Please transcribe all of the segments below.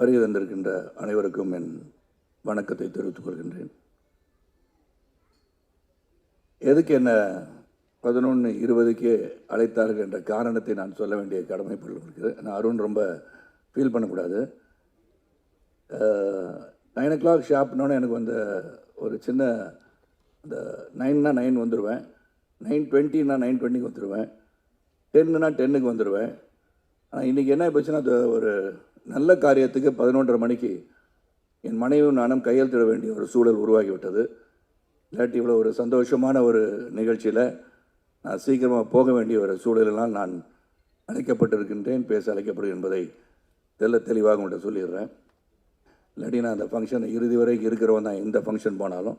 வருகை தந்திருக்கின்ற அனைவருக்கும் என் வணக்கத்தை தெரிவித்துக் கொள்கின்றேன். எதுக்கு என்ன 11:20க்கே அழைத்தார்கள் என்ற காரணத்தை நான் சொல்ல வேண்டிய கடமைப்பட்டு இருக்குது. நான் அருண் ரொம்ப ஃபீல் பண்ணக்கூடாது. 9 o'clock ஷாப்னோடனே எனக்கு வந்து ஒரு சின்ன இந்த 9னா 9 வந்துடுவேன், 9:20னா 9:20க்கு வந்துடுவேன், 10னா 10க்கு வந்துடுவேன். ஆனால் இன்றைக்கி என்ன போச்சுன்னா, அது ஒரு நல்ல காரியத்துக்கு 11:30 மணிக்கு என் மனைவியும் நானும் கையெழுத்திட வேண்டிய ஒரு சூழல் உருவாகிவிட்டது. இல்லாட்டி இவ்வளோ ஒரு சந்தோஷமான ஒரு நிகழ்ச்சியில் நான் சீக்கிரமாக போக வேண்டிய ஒரு சூழலெல்லாம் நான் அழைக்கப்பட்டிருக்கின்றேன், பேச அழைக்கப்படுகிறேன் என்பதை தெளிவாக உங்கள்கிட்ட சொல்லிடுறேன். இல்லாட்டி நான் அந்த ஃபங்க்ஷன் இறுதி வரைக்கும் இருக்கிறவன் தான். எந்த ஃபங்க்ஷன் போனாலும்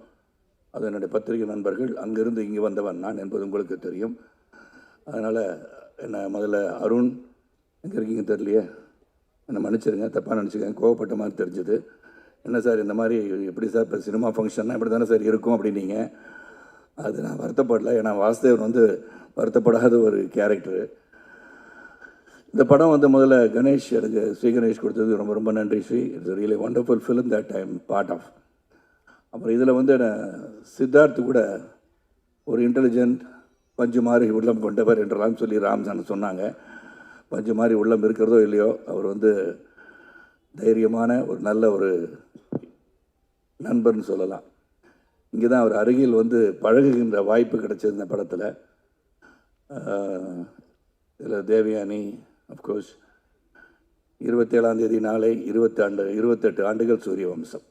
அது என்னுடைய பத்திரிகை நண்பர்கள், அங்கேருந்து இங்கே வந்தவன் நான் என்பது உங்களுக்கு தெரியும். அதனால் என்ன முதல்ல அருண் எங்கே இருக்கீங்க தெரியலையே, என்னை மன்னிச்சிருங்க, தப்பாக நினச்சிக்கேன், கோவப்பட்ட மாதிரி தெரிஞ்சுது. என்ன சார் இந்த மாதிரி எப்படி சார் இப்போ சினிமா ஃபங்க்ஷன்னா இப்படி தானே சார் இருக்கும் அப்படின்னீங்க. அது நான் வருத்தப்படலை, ஏன்னா வாசுதேவன் வந்து வருத்தப்படாத ஒரு கேரக்டரு. இந்த படம் வந்து முதல்ல கணேஷ், எனக்கு ஸ்ரீ கணேஷ் கொடுத்தது ரொம்ப ரொம்ப நன்றி Sri. It's really wonderful film that I am part of. அப்புறம் இதில் வந்து சித்தார்த்து கூட ஒரு இன்டெலிஜென்ட் பஞ்சு மாதிரி உள்ளம் கொண்டவர் என்றெல்லாம் சொல்லி ராம்சான் சொன்னாங்க. பஞ்சு மாதிரி உள்ளம் இருக்கிறதோ இல்லையோ, அவர் வந்து தைரியமான ஒரு நல்ல ஒரு நண்பர்னு சொல்லலாம். இங்கே தான் அவர் அருகில் வந்து பழகுகின்ற வாய்ப்பு கிடைச்சது இந்த படத்தில். இதில் தேவயானி அஃப்கோர்ஸ் 27ஆம் தேதி நாளை 28 ஆண்டுகள் சூரிய வம்சம்.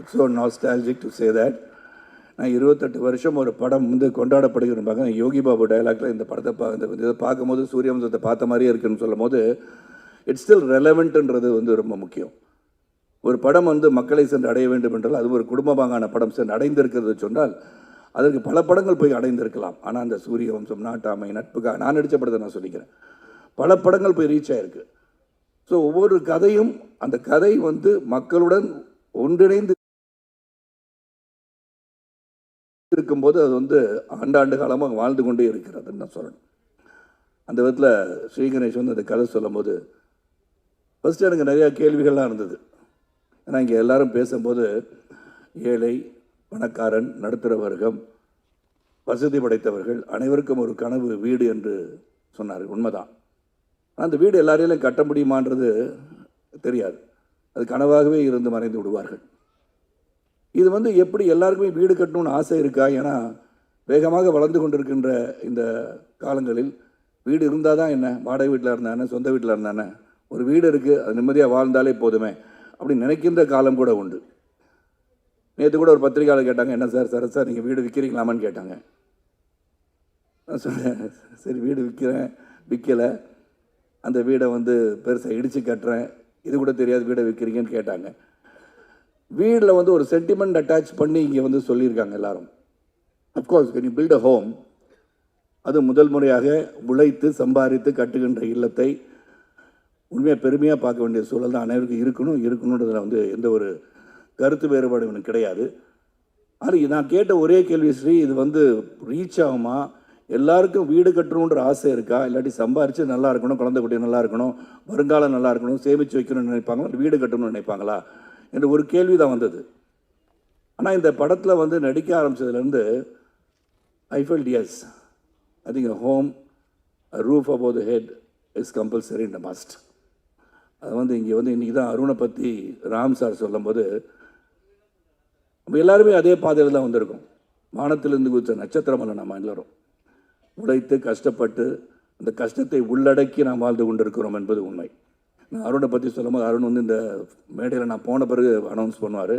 It's so nostalgic to say that. நான் 28 வருஷம் ஒரு படம் வந்து கொண்டாடப்படுகிறேன். யோகி பாபு டைலாக்ல இந்த படத்தை இதை பார்க்கும்போது சூரிய வம்சத்தை பார்த்த மாதிரியே இருக்குன்னு சொல்லும் போது இட்ஸ் ஸ்டில் ரெலவெண்ட்ன்றது வந்து ரொம்ப முக்கியம். ஒரு படம் வந்து மக்களை சென்று அடைய வேண்டும் என்றால் அது ஒரு குடும்பமாகான படம் சென்று அடைந்திருக்கிறது சொன்னால் அதற்கு பல படங்கள் போய் அடைந்திருக்கலாம். ஆனால் அந்த சூரிய வம்சம், நாட்டாமை, நட்புக்காக நான் நடித்த படத்தை நான் சொல்லிக்கிறேன், பல படங்கள் போய் ரீச் ஆகிருக்கு. ஸோ ஒவ்வொரு கதையும் அந்த கதை வந்து மக்களுடன் ஒன்றிணைந்து இருக்கும்போது அது வந்து ஆண்டாண்டு காலமாக வாழ்ந்து கொண்டே இருக்கிறதுன்னு நான் சொல்லணும். அந்த விதத்தில் ஸ்ரீ கணேஷ் வந்து அந்த கதை சொல்லும் போது ஃபஸ்ட்டு எனக்கு நிறையா கேள்விகள்லாம் இருந்தது. ஏன்னா இங்கே எல்லாரும் பேசும்போது ஏழை, பணக்காரன், நடுத்தர வர்க்கம், வசதி படைத்தவர்கள் அனைவருக்கும் ஒரு கனவு வீடு என்று சொன்னார். உண்மைதான். அந்த வீடு எல்லாரையும் கட்ட முடியுமான்றது தெரியாது. அது கனவாகவே இருந்து மறைந்து விடுவார்கள். இது வந்து எப்படி எல்லாருக்குமே வீடு கட்டணும்னு ஆசை இருக்கா? ஏன்னா வேகமாக வளர்ந்து கொண்டிருக்கின்ற இந்த காலங்களில் வீடு இருந்தால் தான் என்ன, வாடகை வீட்டில் இருந்தானே, சொந்த வீட்டில் இருந்தானே, ஒரு வீடு இருக்குது, அது நிம்மதியாக வாழ்ந்தாலே போதுமே அப்படி நினைக்கின்ற காலம் கூட உண்டு. நேற்று கூட ஒரு பத்திரிகையாளர் கேட்டாங்க, என்ன சார் சரத் சார் நீங்கள் வீடு விற்கிறீங்களாமான்னு கேட்டாங்க. நான் சொன்னேன், சரி வீடு விற்கலை, அந்த வீடை வந்து பெருசாக இடித்து கட்டுறேன், இது கூட தெரியாது வீடை விற்கிறீங்கன்னு கேட்டாங்க. வீடில் வந்து ஒரு சென்டிமெண்ட் அட்டாச் பண்ணி இங்கே வந்து சொல்லியிருக்காங்க எல்லாரும். Of course when you build a home, அது முதல் முறையாக உழைத்து சம்பாதித்து கட்டுகின்ற இல்லத்தை உண்மையாக பெருமையாக பார்க்க வேண்டிய சூழல் தான் அனைவருக்கும் இருக்கணுன்றதில் வந்து எந்த ஒரு கருத்து வேறுபாடு எனக்கு கிடையாது. ஆனால் நான் கேட்ட ஒரே கேள்வி ஸ்ரீ, இது வந்து ரீச் ஆகுமா? எல்லாருக்கும் வீடு கட்டணுன்ற ஆசை இருக்கா? இல்லாட்டி சம்பாரித்து நல்லா இருக்கணும், குழந்தை குட்டி நல்லா இருக்கணும், வருங்காலம் நல்லா இருக்கணும், சேமித்து வைக்கணும்னு நினைப்பாங்களா, வீடு கட்டணும்னு நினைப்பாங்களா என்ற ஒரு கேள்வி தான் வந்தது. ஆனால் இந்த படத்தில் வந்து நடிக்க ஆரம்பித்ததுலேருந்து I felt as, I think a home, a roof above the head is compulsory and a must. அது வந்து இங்கே வந்து இன்றைக்கி தான் அருணை பற்றி ராம் சார் சொல்லும்போது நம்ம எல்லாருமே அதே பாதையில் தான் வந்திருக்கோம். வானத்திலிருந்து குதித்த நட்சத்திரம் அல்ல நம்ம எல்லோரும். உழைத்து கஷ்டப்பட்டு அந்த கஷ்டத்தை உள்ளடக்கி நாம் வாழ்ந்து கொண்டிருக்கிறோம் என்பது உண்மை. நான் அருணை பற்றி சொல்லும்போது அருண் வந்து இந்த மேடையில் நான் போன பிறகு அனௌன்ஸ் பண்ணுவார்,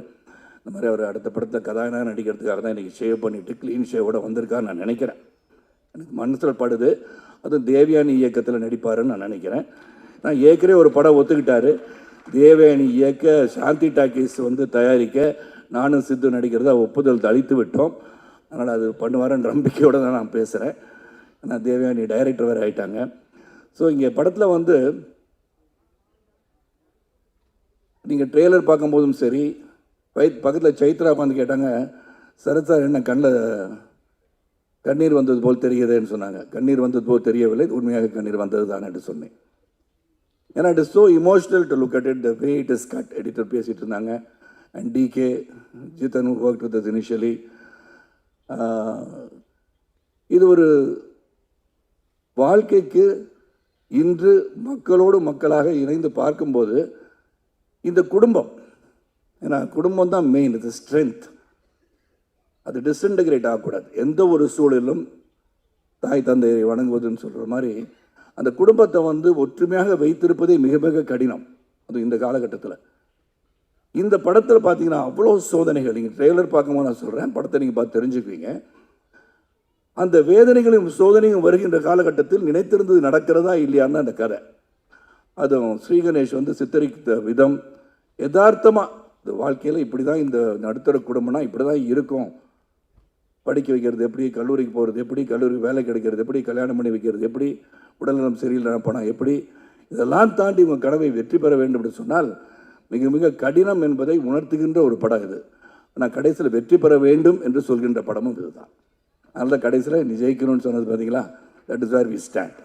இந்த மாதிரி அவர் அடுத்த படத்தில் கதாநாயகன் நடிக்கிறதுக்காக தான் இன்றைக்கி ஷேவ் பண்ணிவிட்டு க்ளீன் ஷேவோடு வந்திருக்காருன்னு நான் நினைக்கிறேன். எனக்கு மனசில் படுது. அதுவும் தேவயானி இயக்கத்தில் நடிப்பாருன்னு நான் நினைக்கிறேன். நான் ஏற்கனவே ஒரு படம் ஒத்துக்கிட்டாரு, தேவயானி இயக்க, சாந்தி டாக்கீஸ் வந்து தயாரிக்க, நானும் சித்து நடிக்கிறத ஒப்புதல் அளித்து விட்டோம். அதனால் அது பண்ணுவாருன்ற நம்பிக்கையோடு தான் நான் பேசுகிறேன். ஆனால் தேவயானி டைரக்டர் வேறு ஆகிட்டாங்க. ஸோ இங்கே படத்தில் வந்து நீங்கள் ட்ரெய்லர் பார்க்கும்போதும் சரி, பக்கத்தில் சைத்ரா வந்து கேட்டாங்க, சரத் சார் என்ன கண்ணில் கண்ணீர் வந்தது போல் தெரிகிறதுன்னு சொன்னாங்க. கண்ணீர் வந்தது போல் தெரியவில்லை, உண்மையாக கண்ணீர் வந்தது தான் என்று சொன்னேன். ஏன்னா it is so emotional to look at it, the way it is cut. Editor பேசிகிட்டு இருந்தாங்க. And DK Jithan work with us initially. இது ஒரு வாழ்க்கைக்கு இன்று மக்களோடு மக்களாக இணைந்து பார்க்கும்போது இந்த குடும்பம், ஏன்னா குடும்பம் தான் மெயின், இது ஸ்ட்ரென்த். அது டிஸ்இன்டகிரேட் ஆகக்கூடாது. எந்த ஒரு சூழலும் தாய் தந்தையை வணங்குவதுன்னு சொல்கிற மாதிரி அந்த குடும்பத்தை ஒற்றுமையாக வைத்திருப்பதே மிக மிக கடினம். அது இந்த காலகட்டத்தில். இந்த படத்தில் பார்த்தீங்கன்னா அவ்வளோ சோதனைகள். நீங்கள் ட்ரெய்லர் பார்க்கும்போது நான் சொல்கிறேன், படத்தை நீங்கள் பார்த்து தெரிஞ்சுக்குவீங்க. அந்த வேதனைகளும் சோதனையும் வருகின்ற காலகட்டத்தில் நினைத்திருந்தது நடக்கிறதா இல்லையான்னு அந்த கதை. அதுவும் ஸ்ரீகணேஷ் சித்தரித்த விதம் யதார்த்தமாக இந்த வாழ்க்கையில் இப்படி தான், இந்த நடுத்தர குடும்பம்னா இப்படி தான் இருக்கும். படிக்க வைக்கிறது எப்படி, கல்லூரிக்கு போகிறது எப்படி, கல்லூரிக்கு வேலை கிடைக்கிறது எப்படி, கல்யாணம் பண்ணி வைக்கிறது எப்படி, உடல்நலம் சரியில்லை பணம் எப்படி, இதெல்லாம் தாண்டி உங்கள் கனவை வெற்றி பெற வேண்டும் என்று சொன்னால் மிக மிக கடினம் என்பதை உணர்த்துகின்ற ஒரு படம் இது. ஆனால் கடைசியில் வெற்றி பெற வேண்டும் என்று சொல்கின்ற படமும் இதுதான். அதனால் கடைசியில் நீ ஜெயிக்கணும்னு சொன்னது பார்த்தீங்களா, that is where we stand.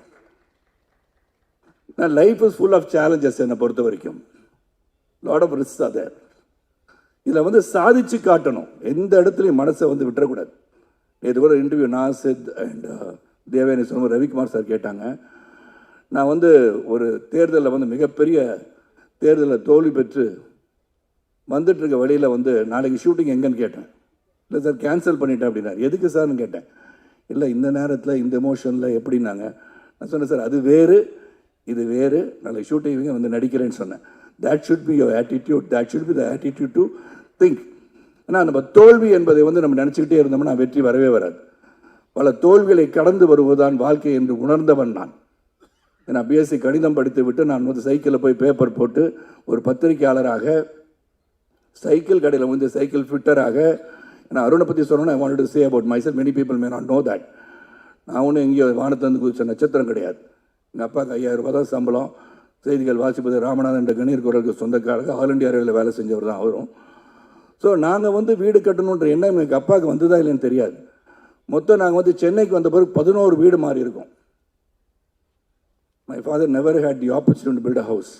நான் life is full of challenges. என்னை பொறுத்த வரைக்கும் லாட் ஆஃப் ரிஸ்க் அதை இதில் சாதிச்சு காட்டணும். எந்த இடத்துலையும் மனசை விட்டுறக்கூடாது. இது கூட இன்டர்வியூ நாசித் அண்ட் தேவயானி சொன்ன ரவிக்குமார் சார் கேட்டாங்க. நான் ஒரு தேர்தலில் மிகப்பெரிய தேர்தலில் தோல்வி பெற்று வந்துட்டுருக்க வழியில் நாளைக்கு ஷூட்டிங் எங்கன்னு கேட்டேன். இல்லை சார் கேன்சல் பண்ணிட்டேன் அப்படின்னாரு. எதுக்கு சார்னு கேட்டேன். இல்லை இந்த நேரத்தில் இந்த எமோஷனில் எப்படின்னாங்க. நான் சொன்னேன் சார் அது வேறு இது வேறு, நாளைக்கு ஷூட்டிங் நடிக்கிறேன்னு சொன்னேன். That should be your attitude, that should be the attitude to think. ஏன்னா நம்ம தோல்வி என்பதை நம்ம நினச்சிக்கிட்டே இருந்தோம்னா வெற்றி வரவே வராது. பல தோல்விகளை கடந்து வருவதுதான் வாழ்க்கை என்று உணர்ந்தவன் நான். ஏன்னா பிஎஸ்சி கணிதம் படித்து விட்டு நான் சைக்கிளில் போய் பேப்பர் போட்டு ஒரு பத்திரிகையாளராக, சைக்கிள் கடையில் சைக்கிள் ஃபிட்டராக. நான் அருணை பற்றி சொல்லணும்னா I want to say about myself, many people may not know that. நான் ஒன்றும் எங்கேயோ வானத்திலிருந்து குதிச்ச நட்சத்திரம் கிடையாது. எங்கள் அப்பாவுக்கு 5000 ரூபா தான் சம்பளம். செய்திகள் வாசிப்பது ராமநாதன் என்ற கணீர் குரலுக்கு சொந்தக்காரங்க, ஆல் இண்டியா ரேடியோவில் வேலை செஞ்சவர் தான் அவரும். ஸோ நாங்கள் வீடு கட்டணுன்ற எண்ணம் எங்கள் அப்பாவுக்கு வந்ததா இல்லைன்னு தெரியாது. மொத்தம் நாங்கள் சென்னைக்கு வந்த பிறகு 11 வீடு மாறி இருக்கோம். My father never had the opportunity to build a house,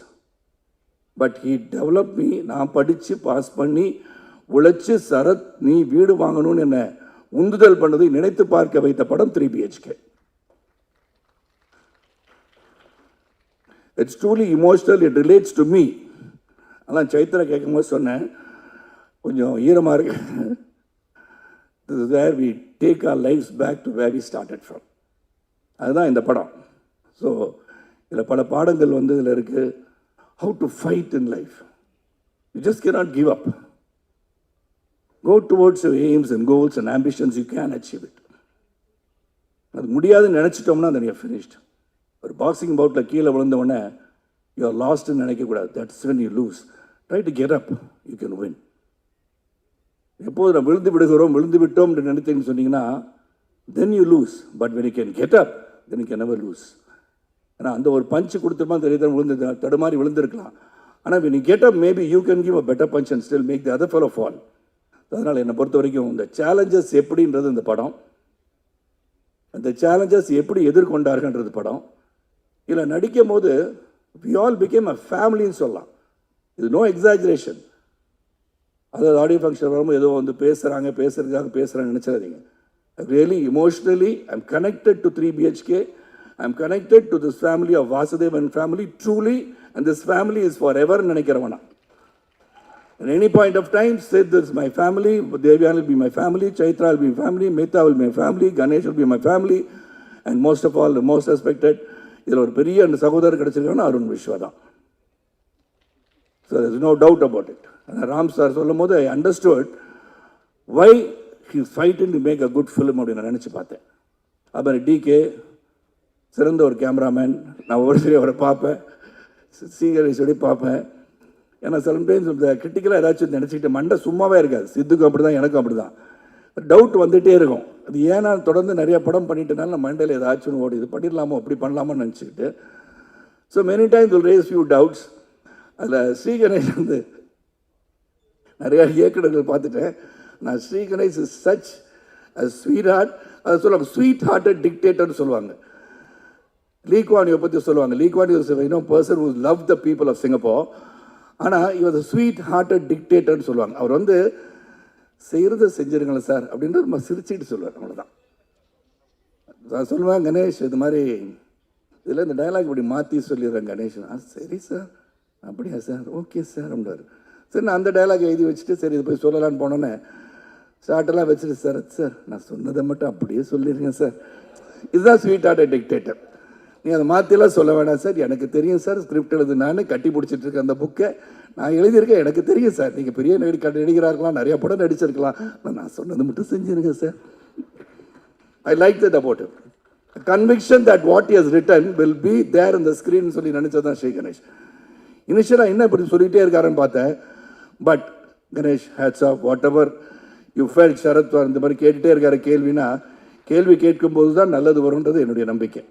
but he develop me. நான் படித்து பாஸ் பண்ணி உழைச்சி சரத் நீ வீடு வாங்கணும்னு என்னை உந்துதல் பண்ணதை நினைத்து பார்க்க வைத்த படம் 3 BHK. It's truly emotional, it relates to me. அதான் சைத்ரா கேட்கும்போது சொன்னேன், கொஞ்சம் ஈரமாக இருக்கு. This is where we take our lives back to where we started from. அதுதான் இந்த படம். ஸோ இதில் பல பாடங்கள் இதில் இருக்குது. How to fight in life. You just cannot give up. Go towards your aims and goals and ambitions, you can achieve it. அது முடியாதுன்னு நினச்சிட்டோம்னா then you are finished. ஒரு பாக்ஸிங் பவுட்டில் கீழே விழுந்தவொடனே யூ ஆர் லாஸ்ட்னு நினைக்கக்கூடாது. That's when you lose. Try to get up, you can win. எப்போது நம்ம விழுந்து விட்டோம் என்று நினைத்தீங்கன்னு சொன்னீங்கன்னா then you lose. But when you can get up then you can never lose. ஏன்னா அந்த ஒரு பஞ்சு கொடுத்துருமா தெரியுது, தடுமாறி விழுந்திருக்கலாம். ஆனால் when you get up maybe you can give a better punch and still make the other fellow fall. அதனால் என்னை பொறுத்த வரைக்கும் இந்த சேலஞ்சஸ் எப்படின்றது இந்த படம், அந்த சேலஞ்சஸ் எப்படி எதிர்கொண்டார்கள்ன்றது படம். இதில் நடிக்கும் போது we all became a ஃபேமிலின்னு சொல்லலாம். இது நோ எக்ஸாஜரேஷன். அதாவது ஆடியோ ஃபங்க்ஷன் வரும்போது ஏதோ பேசுகிறதுக்காக நினச்சிடாதீங்க. Really emotionally I am connected to 3 BHK. I am connected to this family of Vasudevan family truly, and this family is forever நினைக்கிறவனா. At any point of time, say this is my family, Devyani will be my family, Chaitra will be my family, Mehta will be my family, Ganesh will be my family, and most of all, the most respected, இதில் ஒரு பெரிய அந்த சகோதரர் கிடைச்சிருக்காங்கன்னா அருண் விஸ்வா தான். So there is no doubt about it. Ram sir சொல்லும் போது I understood why he is fighting to make a good film அப்படின்னு நான் நினச்சி பார்த்தேன். அப்புறம் டிகே சிறந்த ஒரு கேமராமேன். நான் ஒவ்வொரு அவரை பார்ப்பேன், சீகரேஸ்வரி பார்ப்பேன். ஏன்னா சம்டைம்ஸ் இந்த கிரிட்டிக்கலாக ஏதாச்சும் நினச்சிக்கிட்டு மண்டை சும்மாவே இருக்காது. சித்துக்கும் அப்படி தான், எனக்கும் அப்படி தான். டவுட் வந்துகிட்டே இருக்கும். அது ஏன்னா தொடர்ந்து நிறைய படம் பண்ணிட்டனால நம்ம மண்டையில் ஏதாச்சும் ஓடி இது பண்ணிடலாமோ அப்படி பண்ணலாமோன்னு நினச்சிக்கிட்டு. So many times will raise few doubts. அதில் ஸ்ரீகணேஷ் நிறையா இயக்குநர்கள் பார்த்துட்டேன். நான் Sriganesh is such a sweet heart. அதை சொல்லுவாங்க ஸ்வீட் ஹார்ட்டட் டிக்டேட்டர்னு சொல்லுவாங்க. லீ குவான் யூ பற்றி சொல்லுவாங்க. Lee Kuan Yew person who love the people of Singapore. ஆனால் இவர் ஸ்வீட் ஹார்ட்டட் டிக்டேட்டர்னு சொல்லுவாங்க. அவர் வந்து செய்கிறத செஞ்சிருங்களேன் சார் அப்படின்ட்டு ரொம்ப சிரிச்சுட்டு சொல்லுவார். அவ்வளோதான். நான் சொல்லுவேன், கணேஷ் இது மாதிரி இதில் இந்த டைலாக் இப்படி மாற்றி சொல்லிடுறேன் கணேஷ். சரி சார், அப்படியா சார், ஓகே சார் அப்படின்றார். சரி, நான் அந்த டைலாக் எழுதி வச்சுட்டு சரி இது போய் சொல்லலான்னு போனோன்னே ஷார்ட்டெல்லாம் வச்சுட்டு சார் சார் நான் சொன்னதை மட்டும் அப்படியே சொல்லிடுங்க சார். இதுதான் ஸ்வீட் ஹார்ட்டட் டிக்டேட்டர். நீ அதை மாற்றிலாம் சொல்ல வேணாம் சார், எனக்கு தெரியும் சார், ஸ்கிரிப்ட் எழுது நான் கட்டி பிடிச்சிட்டு இருக்கேன் அந்த புக்கை, நான் எழுதியிருக்கேன், எனக்கு தெரியும் சார், நீங்கள் பெரிய நடிகராக இருக்கலாம், நிறையா படம் நடிச்சிருக்கலாம், நான் சொன்னது மட்டும் செஞ்சுருங்க sir. I like that about him. A conviction that what he has written will be there in the screen சொல்லி நினச்சதான் ஸ்ரீ கணேஷ். இனிஷியலாக என்ன இப்படி சொல்லிகிட்டே இருக்காருன்னு பார்த்தேன். But Ganesh hats off whatever you felt. Sarath இந்த மாதிரி கேட்டுகிட்டே இருக்காரு கேள்வினா, கேள்வி கேட்கும்போது தான் நல்லது வரும்ன்றது என்னுடைய நம்பிக்கை.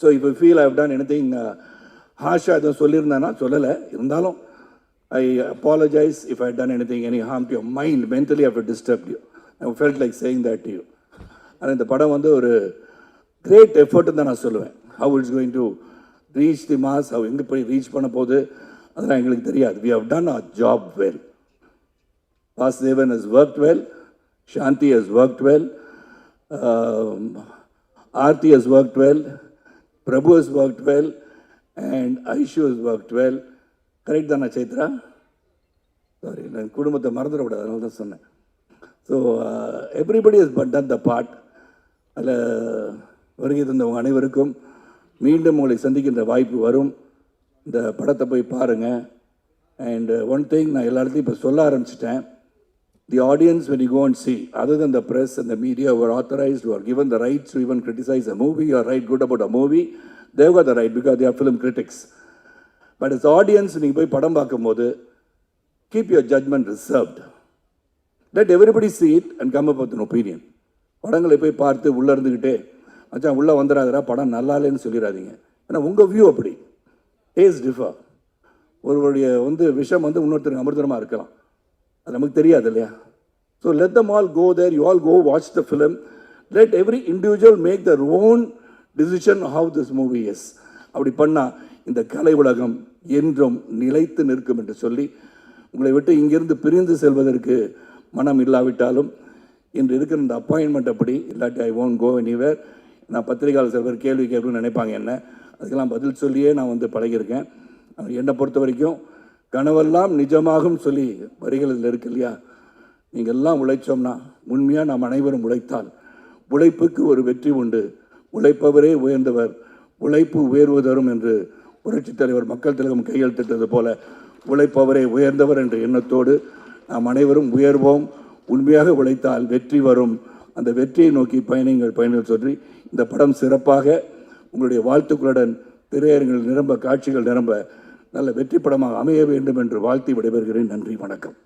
ஸோ இப்போ feel I have done anything ஹாஷா எதுவும் சொல்லியிருந்தேன்னா சொல்லலை, இருந்தாலும் I apologise if I done anything any harm to your mind, mentally I have disturbed you. I felt like saying that to you. ஆனால் இந்த படம் வந்து ஒரு கிரேட் எஃபர்ட்னு தான் நான் சொல்லுவேன். How it's going to reach the mass, how எங்கே போய் ரீச் பண்ண போகுது அதெல்லாம் எங்களுக்கு தெரியாது. We have done our job well. Vasudevan has worked well, Shanti has worked well, Aarti has worked well, Prabhu has worked well, and Aishu has worked well. Correct தானே Chaitra? Sorry, நான் குடும்பத்தை மறந்துடக்கூடாது, அதனால தான் சொன்னேன். So everybody has done the part. அதில் வருகை தந்தவங்க அனைவருக்கும் மீண்டும் உங்களை சந்திக்கின்ற வாய்ப்பு வரும். இந்த படத்தை போய் பாருங்கள். அண்ட் ஒன் திங் நான் எல்லா இடத்தையும் இப்போ சொல்ல ஆரம்பிச்சிட்டேன். The audience, when you go and see, other than the press and the media who are authorized, who are given the rights to even criticize a movie or write good about a movie, they've got the right because they are film critics. But as audience, நீங்கள் போய் படம் பார்க்கும்போது keep your judgment reserved. Let everybody see it and come up with an opinion. படங்களை போய் பார்த்து உள்ளே இருந்துக்கிட்டே மச்சான் உள்ளே வந்துடாதரா படம் நல்லா இல்லைன்னு சொல்லிடாதீங்க. ஏன்னா உங்கள் வியூ அப்படி. Taste differ. ஒருவருடைய விஷம் இன்னொருத்தருக்கு அமிர்தமாக இருக்கலாம், அது நமக்கு தெரியாது இல்லையா? So let them all go there, you all go watch the film, let every individual make their own decision how this movie is. அப்படி பண்ணால் இந்த கலை உலகம் என்றும் நிலைத்து நிற்கும் என்று சொல்லி உங்களை விட்டு இங்கிருந்து பிரிந்து செல்வதற்கு மனம் இல்லாவிட்டாலும் இன்று இருக்கிற இந்த அப்பாயின்மெண்ட் அப்படி இல்லாட்டி ஐ ஓன்ட் கோ எனிவேர். நான் பத்திரிகையாளர் சில பேர் கேள்வி கேட்கணும்னு நினைப்பாங்க என்ன, அதுக்கெல்லாம் பதில் சொல்லியே நான் பழகியிருக்கேன். என்னை பொறுத்த வரைக்கும் கனவெல்லாம் நிஜமாகும் சொல்லி வரிகள் இதில் இருக்கு இல்லையா? நீங்கள் எல்லாம் உழைச்சோம்னா, உண்மையாக நாம் அனைவரும் உழைத்தால் உழைப்புக்கு ஒரு வெற்றி உண்டு. உழைப்பவரே உயர்ந்தவர், உழைப்பு உயர்வு தரும் என்று புரட்சித் தலைவர் மக்கள் திலகம் கையெழுத்திட்டது போல உழைப்பவரே உயர்ந்தவர் என்ற எண்ணத்தோடு நாம் அனைவரும் உயர்வோம். உண்மையாக உழைத்தால் வெற்றி வரும். அந்த வெற்றியை நோக்கி பயணிகள் சொல்லி இந்த படம் சிறப்பாக உங்களுடைய வாழ்த்துக்களுடன் திரையரங்கில் நிரம்ப, காட்சிகள் நிரம்ப நல்ல வெற்றி படமாக அமைய வேண்டும் என்று வாழ்த்தி விடைபெறுகிறேன். நன்றி, வணக்கம்.